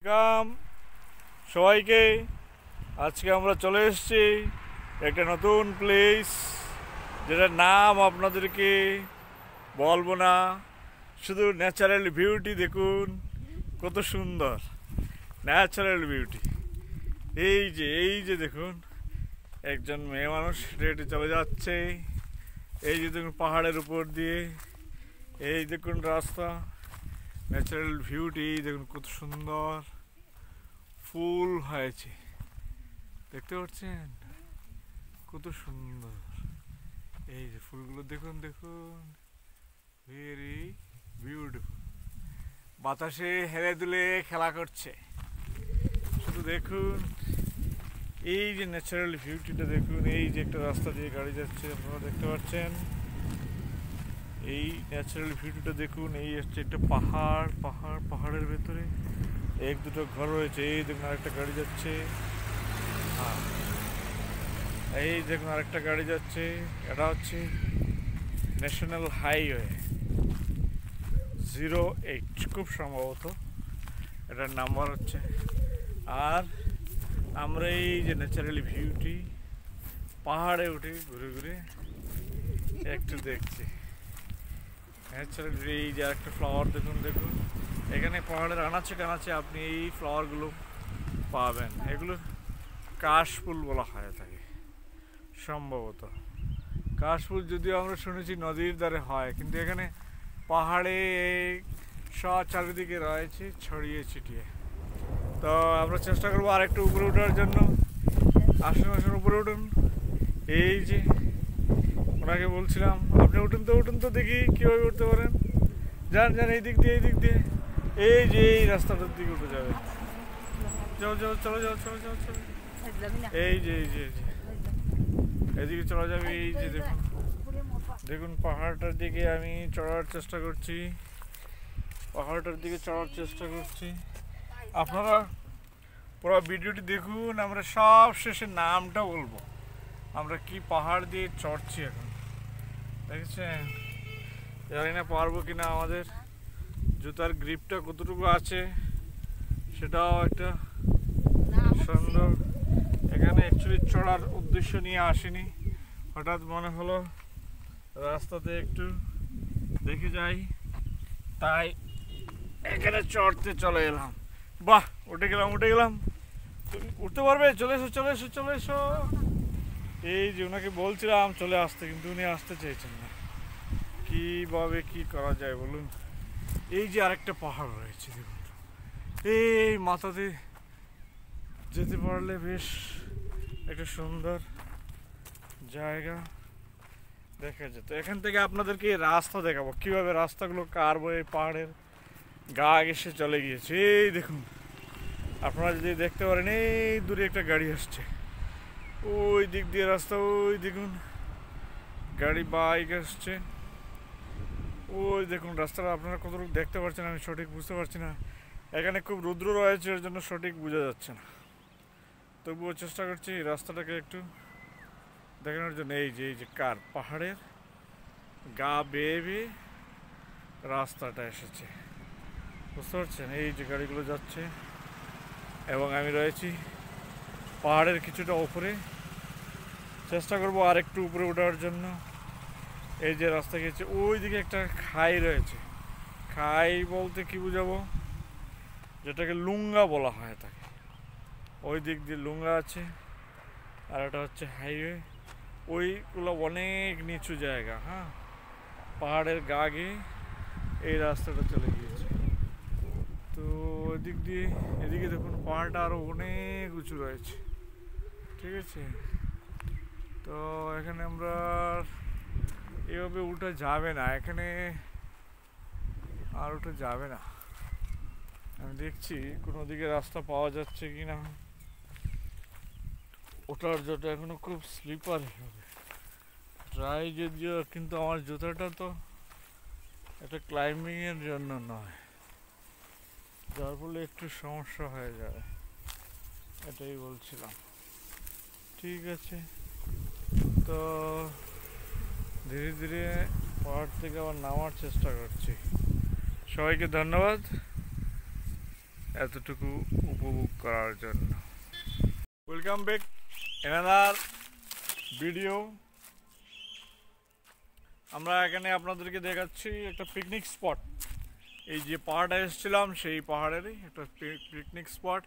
কাম সবাইকে। আজকে আমরা চলে এসেছি একটা নতুন প্লেস, যেটার নাম আপনাদেরকে বলবো না, শুধু ন্যাচারাল বিউটি দেখুন, কত সুন্দর ন্যাচারাল বিউটি। এই যে দেখুন, একজন মেয়ে মানুষ হেঁটে চলে যাচ্ছে। এই যে দেখুন পাহাড়ের উপর দিয়ে, এই দেখুন রাস্তা, ন্যাচারাল বিউটি দেখুন কত সুন্দর ফুল হয়েছে, দেখতে পাচ্ছেন কত সুন্দর। এই যে ফুলগুলো দেখুন দেখুন, ভেরি বিউটিফুল। বাতাসে হেলে দুলে খেলা করছে, শুধু দেখুন এই যে ন্যাচারাল বিউটিটা দেখুন। এই যে একটা রাস্তা দিয়ে গাড়ি যাচ্ছে, আপনারা দেখতে পাচ্ছেন। এই ন্যাচারাল ভিউটা দেখুন। এই হচ্ছে একটা পাহাড়ের ভেতরে এক দুটো ঘর রয়েছে। এই দেখুন আরেকটা গাড়ি যাচ্ছে, এই দেখুন আরেকটা গাড়ি যাচ্ছে। এটা হচ্ছে ন্যাশনাল হাইওয়ে 08, খুব সম্ভবত এটার নাম্বার হচ্ছে। আর আমরা এই যে ন্যাচারাল ভিউটি পাহাড়ে উঠে ঘুরে ঘুরে একটু দেখছি ন্যাচারাল। এই যে একটা ফ্লাওয়ার দেখুন দেখুন, এখানে পাহাড়ের আনাচে কানাচে আপনি এই ফ্লাওয়ারগুলো পাবেন। এগুলো কাশফুল বলা হয় থাকে সম্ভবত। কাশফুল যদিও আমরা শুনেছি নদীর ধারে হয়, কিন্তু এখানে পাহাড়ে সব চারিদিকে রয়েছে ছড়িয়ে ছিটিয়ে। তো আমরা চেষ্টা করবো আরেকটু উপরে ওঠার জন্য। আসুন আসুন উপরে উঠুন। এই যে ওনাকে বলছিলাম আপনি উঠুন তো দেখি কীভাবে উঠতে পারেন। যান এই দিক দিয়ে এই যে এই রাস্তাটার দিকে উঠে যাবে। চলো এই যে এদিকে চলে যাবে। এই যে দেখুন পাহাড়টার দিকে আমি চড়ার চেষ্টা করছি, আপনারা পুরো ভিডিওটি দেখুন। আমরা সব শেষে নামটা বলবো, আমরা কি পাহাড় দিয়ে চড়ছি এখন, দেখেছেন। জানি না পারবো কিনা, আমাদের জুতার গ্রিপটা কতটুকু আছে সেটাও একটা সুন্দর। এখানে অ্যাকচুয়ালি চড়ার উদ্দেশ্য নিয়ে আসিনি, হঠাৎ মনে হলো রাস্তাতে একটু দেখে যাই, তাই এখানে চড়তে চলে এলাম। বাহ, উঠে গেলাম। উঠতে পারবে? চলে এসো। এই যে ওনাকে বলছিলাম চলে আসতে, কিন্তু উনি আসতে চাইছেন না। কীভাবে কি করা যায় বলুন। এই যে আরেকটা পাহাড় রয়েছে দেখুন, এই মাথাতে যেতে পারলে বেশ একটা সুন্দর জায়গা দেখা যেত। এখান থেকে আপনাদেরকে রাস্তা দেখাবো, কীভাবে রাস্তাগুলো কারবো। এই পাহাড়ের গা ঘেঁষে চলে গিয়েছে। এই দেখুন, আপনারা যদি দেখতে পারেন, এই দূরে একটা গাড়ি আসছে, ওই দিক দিয়ে রাস্তা, ওই দেখুন গাড়ি বাইক আসছে। ওই দেখুন রাস্তাটা আপনারা কতটুকু দেখতে পাচ্ছেন আমি সঠিক বুঝতে পারছি না, এখানে খুব রুদ্র রয়েছে, এর জন্য সঠিক বোঝা যাচ্ছে না। তবুও চেষ্টা করছি রাস্তাটাকে একটু দেখানোর জন্য। এই যে কার পাহাড়ের গা বেয়ে রাস্তাটা এসেছে, বুঝতে পারছেন। এই যে গাড়িগুলো যাচ্ছে এবং আমি রয়েছি পাহাড়ের কিছুটা উপরে। চেষ্টা করবো আর একটু উপরে ওঠার জন্য। এই যে রাস্তা গেছে, ওই দিকে একটা খাই রয়েছে। খাই বলতে কি বুঝাবো, যেটাকে লুঙ্গা বলা হয় থাকে, ওই দিক দিয়ে লুঙ্গা আছে। আর এটা হচ্ছে হাইওয়ে, ওইগুলো অনেক নিচু জায়গা। হ্যাঁ, পাহাড়ের গা গিয়ে এই রাস্তাটা চলে গিয়েছে। তো ওই দিক দিয়ে এদিকে দেখুন পাহাড়টা আরও অনেক উঁচু রয়েছে, ঠিক আছে। তো এখানে আমরা এভাবে উঠা যাবে না, এখানে আর উঠে যাবে না। আমি দেখছি কোনো দিকে রাস্তা পাওয়া যাচ্ছে কি না। ওঠার জুতা এখনো খুব স্লিপার হবে, ট্রাই যদিও, কিন্তু আমার জুতাটা তো এটা ক্লাইম্বিংয়ের জন্য নয়, যার ফলে একটু সমস্যা হয়ে যায়, এটাই বলছিলাম। ঠিক আছে, তো ধীরে ধীরে পাহাড় থেকে আবার নামার চেষ্টা করছি। সবাইকে ধন্যবাদ। এতটুকু উপভোগ করার জন্য। Welcome back another video. আমরা এখানে আপনাদেরকে দেখাচ্ছি একটা পিকনিক স্পট। এই যে পাহাড়টা এসেছিলাম সেই পাহাড়েরই একটা পিকনিক স্পট।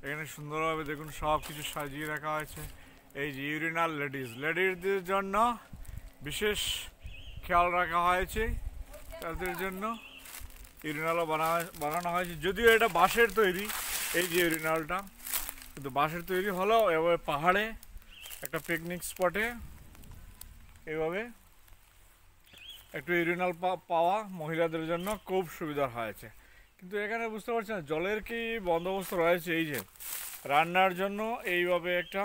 এখানে সুন্দরভাবে দেখুন সব কিছু সাজিয়ে রাখা হয়েছে। এই যে ইউরিনাল লেডিসদের জন্য বিশেষ খেয়াল রাখা হয়েছে, তাদের জন্য ইউরিনালও বানানো হয়েছে। যদিও এটা বাঁশের তৈরি, এই যে ইউরিনালটা কিন্তু বাঁশের তৈরি হলেও এভাবে পাহাড়ে একটা পিকনিক স্পটে এভাবে একটু ইউরিনাল পাওয়া মহিলাদের জন্য খুব সুবিধা হয়েছে। কিন্তু এখানে বুঝতে পারছি না জলের কি বন্দোবস্ত রয়েছে। এই যে রান্নার জন্য এইভাবে একটা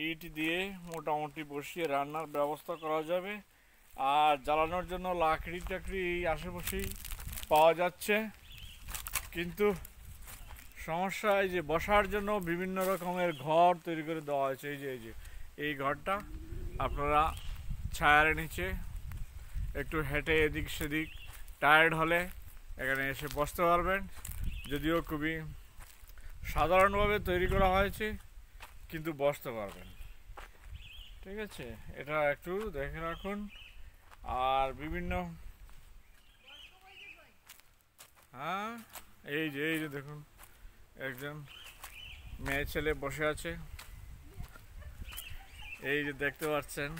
ইট দিয়ে মোটামুটি বসিয়ে রান্নার ব্যবস্থা করা যাবে। আর জ্বালানোর জন্য লাকড়ি টাকড়ি এই আশেপাশেই পাওয়া যাচ্ছে। কিন্তু সমস্যা এই যে বসার জন্য বিভিন্ন রকমের ঘর তৈরি করে দেওয়া হয়েছে। এই ঘরটা আপনারা ছায়ার নিচে একটু হেঁটে এদিক সেদিক টায়ার্ড হলে এখানে এসে বসতে পারবেন। যদিও খুবই সাধারণভাবে তৈরি করা হয়েছে, কিন্তু বসতে পারবেন। ঠিক আছে, এটা একটু দেখে রাখুন। আর বিভিন্ন এই যে দেখুন একজন মেয়ে ছেলে বসে আছে, এই যে দেখতে পাচ্ছেন।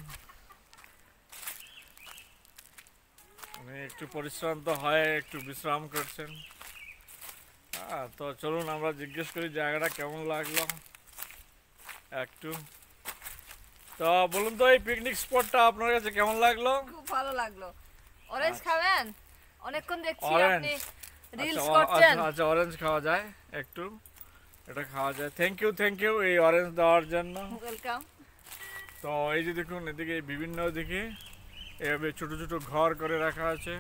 উনি একটু পরিশ্রান্ত হয়ে একটু বিশ্রাম করছেন। তো চলুন আমরা জিজ্ঞেস করি জায়গাটা কেমন লাগলো একটু। তো বলুন তো এই পিকনিক স্পটটা আপনার কাছে কেমন লাগলো? খুব ভালো লাগলো। অরেঞ্জ খাবেন? অনেকক্ষণ দেখছি আপনি রিলস আচ্ছা করছেন। আচ্ছা, অরেঞ্জ খাওয়া যায় একটু, এটা খাওয়া যায়। থ্যাংক ইউ এই অরেঞ্জ দেওয়ার জন্য। ওয়েলকাম। তো এই যে দেখুন এদিকে বিভিন্ন দিকে এভাবে ছোট ছোট ঘর করে রাখা আছে,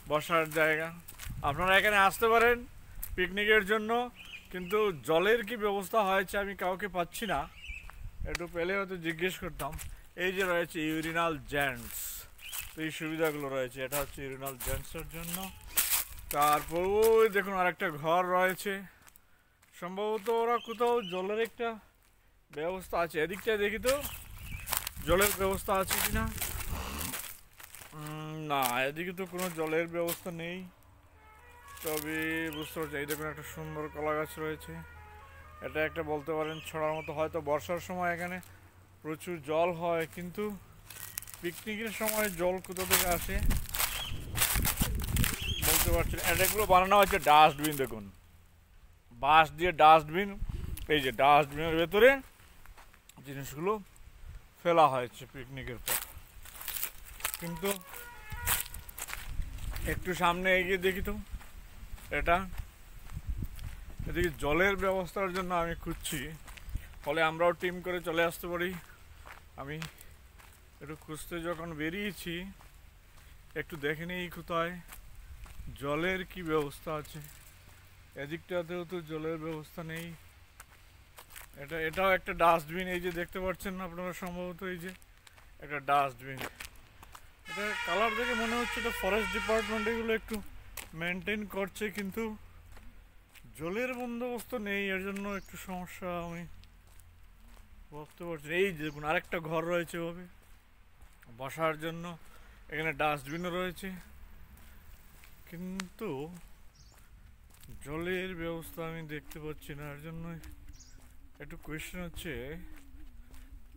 বসার জায়গা। আপনারা এখানে আসতে পারেন পিকনিকের জন্য, কিন্তু জলের কি ব্যবস্থা হয়েছে আমি কাউকে পাচ্ছি না, একটু পেলে হয়তো জিজ্ঞেস করতাম। এই যে রয়েছে ইউরিনাল জেন্টস, তো এই সুবিধাগুলো রয়েছে। এটা হচ্ছে ইউরিনাল জেন্টসের জন্য। তারপর ওই দেখুন আরেকটা ঘর রয়েছে, সম্ভবত ওরা কোথাও জলের একটা ব্যবস্থা আছে। এদিকটা দেখি তো জলের ব্যবস্থা আছে কিনা। না, এদিকে তো কোনো জলের ব্যবস্থা নেই। তবে বুঝতে পারছি এই দেখুন একটা সুন্দর কলা গাছ রয়েছে। এটা একটা বলতে পারেন ছড়ার মতো। হয়তো বর্ষার সময় এখানে প্রচুর জল হয়, কিন্তু পিকনিকের সময় জল কোথা থেকে আসে বলতে পারছি না। এটাগুলো বানানো হচ্ছে ডাস্টবিন। দেখুন বাঁশ দিয়ে ডাস্টবিন, এই যে ডাস্টবিনের ভেতরে জিনিসগুলো ফেলা হয়েছে পিকনিকের পর। কিন্তু একটু সামনে এগিয়ে দেখি তো এটা, এদিকে জলের ব্যবস্থার জন্য আমি খুঁজছি, ফলে আমরাও টিম করে চলে আসতে পারি। আমি একটু খুঁজতে যখন বেরিয়েছি একটু দেখে নিই কোথায় জলের কি ব্যবস্থা আছে। এদিকটাতেও তো জলের ব্যবস্থা নেই। এটাও একটা ডাস্টবিন, এই যে দেখতে পাচ্ছেন আপনারা সম্ভবত, এই যে একটা ডাস্টবিন। এটা কালার দেখে মনে হচ্ছে এটা ফরেস্ট ডিপার্টমেন্ট এগুলো একটু মেনটেন করছে, কিন্তু জলের বন্দোবস্ত নেই, এর জন্য একটু সমস্যা আমি ভাবতে পারছি। এই দেখুন আরেকটা ঘর রয়েছে ওভাবে বসার জন্য, এখানে ডাস্টবিনও রয়েছে, কিন্তু জলের ব্যবস্থা আমি দেখতে পাচ্ছি না। এর জন্য একটু কোয়েশ্চেন হচ্ছে,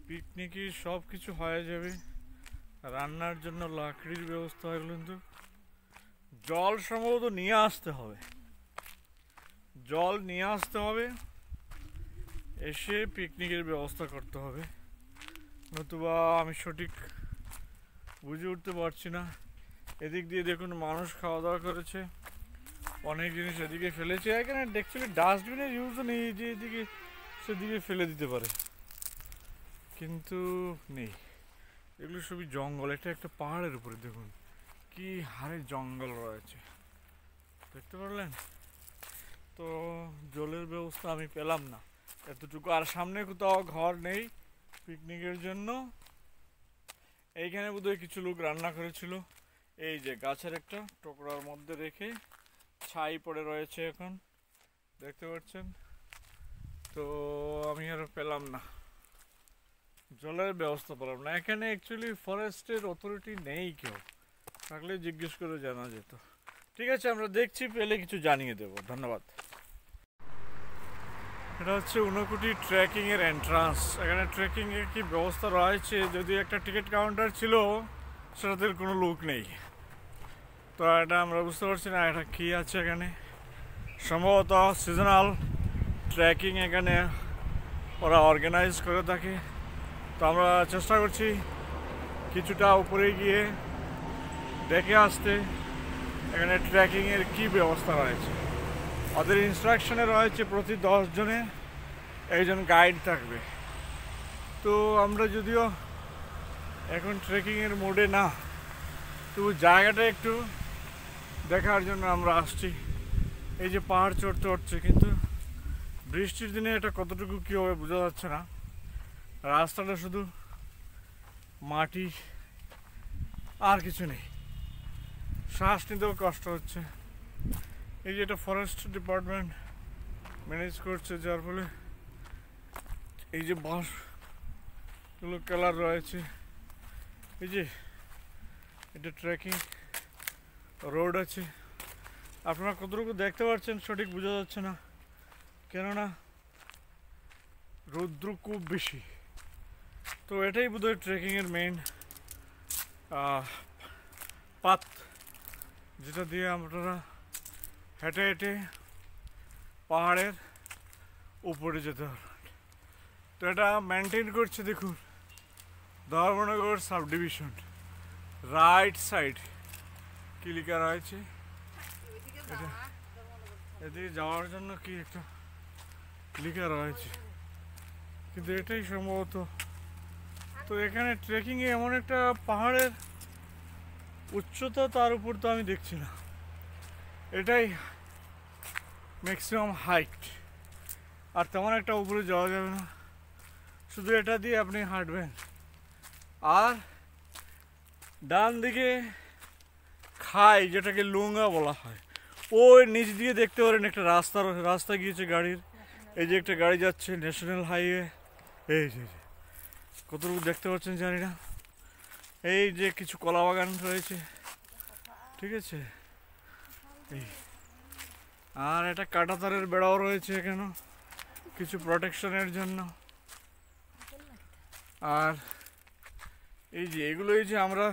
পিকনিকে সব কিছু হয়ে যাবে, রান্নার জন্য লাকড়ির ব্যবস্থা হয়, কিন্তু জল সম্ভবত নিয়ে আসতে হবে। জল নিয়ে আসতে হবে, এসে পিকনিকের ব্যবস্থা করতে হবে, নতুবা আমি সঠিক বুঝে উঠতে পারছি না। এদিক দিয়ে দেখুন মানুষ খাওয়া দাওয়া করেছে, অনেক জিনিস এদিকে ফেলেছে। এখানে অ্যাকচুয়ালি ডাস্টবিনের ইউজও নেই, যে এদিকে সেদিকে ফেলে দিতে পারে, কিন্তু নেই। এগুলো সবই জঙ্গল। এটা একটা পাহাড়ের উপরে দেখুন কি হারে জঙ্গল রয়েছে, দেখতে পারলেন তো। জলের ব্যবস্থা আমি পেলাম না এতটুকু। আর সামনে কোথাও ঘর নেই পিকনিকের জন্য। এইখানে বোধহয় কিছু লোক রান্না করেছিল, এই যে গাছের একটা টুকরার মধ্যে রেখে ছাই পড়ে রয়েছে এখন। দেখতে পাচ্ছেন। তো আমি আর পেলাম না, জলের ব্যবস্থা পেলাম না। এখানে অ্যাকচুয়ালি ফরেস্টের অথরিটি নেই, কেউ থাকলে জিজ্ঞেস করে জানা যেত। ঠিক আছে, আমরা দেখছি, পেলে কিছু জানিয়ে দেব। ধন্যবাদ। এটা হচ্ছে ঊনকোটি ট্রেকিংয়ের এন্ট্রান্স। এখানে ট্রেকিংয়ের কি ব্যবস্থা রয়েছে, যদি একটা টিকিট কাউন্টার ছিল, সেটাতে কোনো লোক নেই। তো এটা আমরা বুঝতে পারছি না এটা কী আছে এখানে। সম্ভবত সিজনাল ট্রেকিং এখানে ওরা অর্গানাইজ করে থাকে। তো আমরা চেষ্টা করছি কিছুটা উপরে গিয়ে দেখে আসতে এখানে ট্রেকিংয়ের কী ব্যবস্থা রয়েছে। ওদের ইনস্ট্রাকশনে রয়েছে প্রতি 10 জনে একজন গাইড থাকবে। তো আমরা যদিও এখন ট্রেকিংয়ের মোডে না, তবু জায়গাটা একটু দেখার জন্য আমরা আসছি। এই যে পাহাড় চড়তে হচ্ছে, কিন্তু বৃষ্টির দিনে এটা কতটুকু কী হবে বোঝা যাচ্ছে না। রাস্তাটা শুধু মাটি, আর কিছু নেই, শ্বাস নিতেও কষ্ট হচ্ছে। এই যে এটা ফরেস্ট ডিপার্টমেন্ট ম্যানেজ করছে, যার ফলে এই যে বাঁশগুলো কালার রয়েছে। এই যে এটা ট্রেকিং রোড আছে, আপনারা কতটুকু দেখতে পাচ্ছেন সঠিক বোঝা যাচ্ছে না, কেননা রৌদ্র খুব বেশি। তো এটাই বোধহয় ট্রেকিংয়ের মেইন পাথ, যেটা দিয়ে আপনারা হেঁটে হেঁটে পাহাড়ের উপরে যেতে হবে। তো এটা মেনটেন করছে, দেখুন, Dharmanagar sub division. Right side কি লেখা রয়েছে, এটা এদিকে যাওয়ার জন্য কি একটা লেখা রয়েছে, কিন্তু এটাই সম্ভবত। তো এখানে ট্রেকিংয়ে এমন একটা পাহাড়ের উচ্চতা, তার উপর তো আমি দেখছি না, এটাই ম্যাক্সিমাম হাইট। আর তেমন একটা উপরে যাওয়া যাবে না, শুধু এটা দিয়ে আপনি হাঁটবেন। আর ডান দিকে খাই, যেটাকে লুঙ্গা বলা হয়, ওই নিচ দিয়ে দেখতে পারেন একটা রাস্তা গিয়েছে গাড়ির। এই যে একটা গাড়ি যাচ্ছে, ন্যাশনাল হাইওয়ে। এই যে কতটুকু দেখতে পাচ্ছেন জানি না। এই যে কিছু কলা বাগান রয়েছে, ঠিক আছে। এই আর একটা কাঁটাতারের বেড়াও রয়েছে এখানে কিছু প্রোটেকশনের জন্য। আর এই যে এগুলো, এই যে আমরা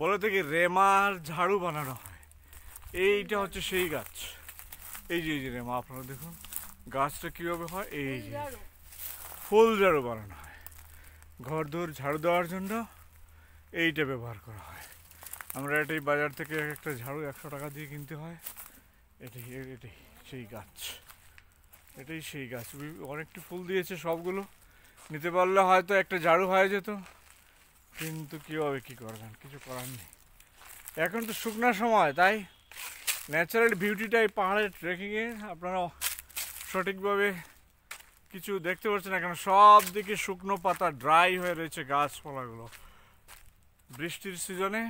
বলে থেকে রেমার ঝাড়ু বানানো হয়, এইটা হচ্ছে সেই গাছ। এই যে রেমা, আপনারা দেখুন গাছটা কীভাবে হয়। এই যে ফুল ঝাড়ু বানানো হয়, ঘর দৌড় ঝাড়ু দেওয়ার জন্য এইটা ব্যবহার করা হয়। আমরা এটাই বাজার থেকে একটা ঝাড়ু 100 টাকা দিয়ে কিনতে হয়। এটাই সেই গাছ, এটাই সেই গাছ। অনেকটি ফুল দিয়েছে, সবগুলো নিতে পারলে হয়তো একটা ঝাড়ু হয়ে যেত, কিন্তু কীভাবে কী করবেন, কিছু করার নেই। এখন তো শুকনো সময়, তাই ন্যাচারাল বিউটিটাই পাহাড়ের ট্রেকিংয়ে আপনারা সঠিকভাবে কিছু দেখতে পাচ্ছেন না, কেন সব দিকে শুকনো পাতা, ড্রাই হয়ে রয়েছে গাছপালাগুলো। বৃষ্টির সিজনে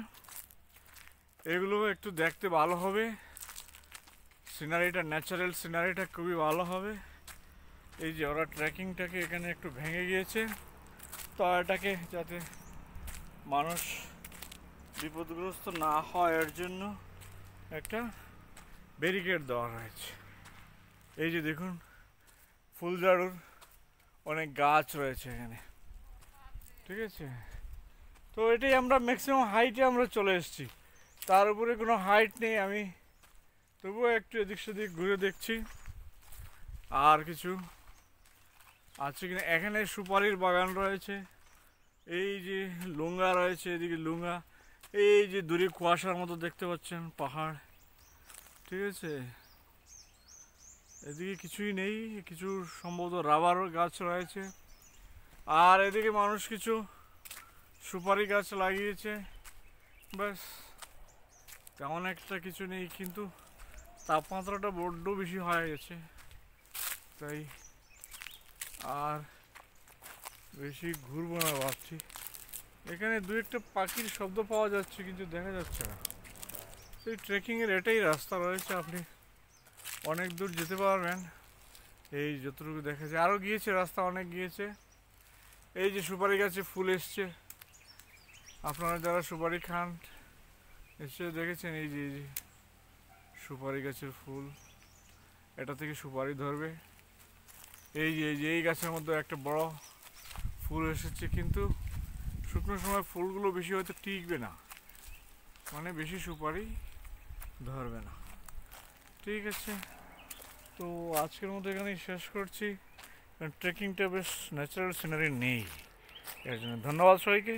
এগুলো একটু দেখতে ভালো হবে, সিনারিটা, ন্যাচারাল সিনারিটা খুবই ভালো হবে। এই যে ওরা ট্রেকিংটাকে এখানে একটু ভেঙে গিয়েছে, তো এটাকে যাতে মানুষ বিপদগ্রস্ত না হয় এর জন্য একটা ব্যারিকেড দেওয়া রয়েছে। এই যে দেখুন ফুলঝাড়ুর অনেক গাছ রয়েছে এখানে, ঠিক আছে। তো এটাই আমরা ম্যাক্সিমাম হাইটে আমরা চলে এসেছি, তার উপরে কোনো হাইট নেই। আমি তবুও একটু এদিক সেদিক ঘুরে দেখছি আর কিছু আছে কিনা। এখানে সুপারির বাগান রয়েছে, এই যে লুঙ্গা রয়েছে, এদিকে লুঙ্গা, এই যে দূরে কুয়াশার মতো দেখতে পাচ্ছেন পাহাড়, ঠিক আছে। এদিকে কিছুই নেই, কিছু সম্ভবত রাবার গাছ রয়েছে। আর এদিকে মানুষ কিছু সুপারি গাছ লাগিয়েছে, ব্যাস, তেমন একটা কিছু নেই। কিন্তু তাপমাত্রাটা বড্ড বেশি হয়ে গেছে, তাই আর বেশি ঘুরবো না ভাবছি। এখানে দু একটা পাখির শব্দ পাওয়া যাচ্ছে, কিন্তু দেখা যাচ্ছে না। এই ট্রেকিংয়ের এটাই রাস্তা রয়েছে, আপনি অনেক দূর যেতে পারবেন। এই যতটুকু দেখা যায়, আরও গিয়েছে, রাস্তা অনেক গিয়েছে। এই যে সুপারি গাছে ফুল এসছে, আপনারা যারা সুপারি খান এসে দেখেছেন, এই যে সুপারি গাছের ফুল, এটা থেকে সুপারি ধরবে। এই যে এই গাছের মধ্যে একটা বড় ফুল এসেছে, কিন্তু শুকনো সময় ফুলগুলো বেশি হয়তো টিকবে না, মানে বেশি সুপারি ধরবে না। ঠিক আছে, তো আজকের মতো এখানেই শেষ করছি। ট্রেকিংটা বেশ ন্যাচারাল সিনারি নেই, এর জন্য ধন্যবাদ সবাইকে।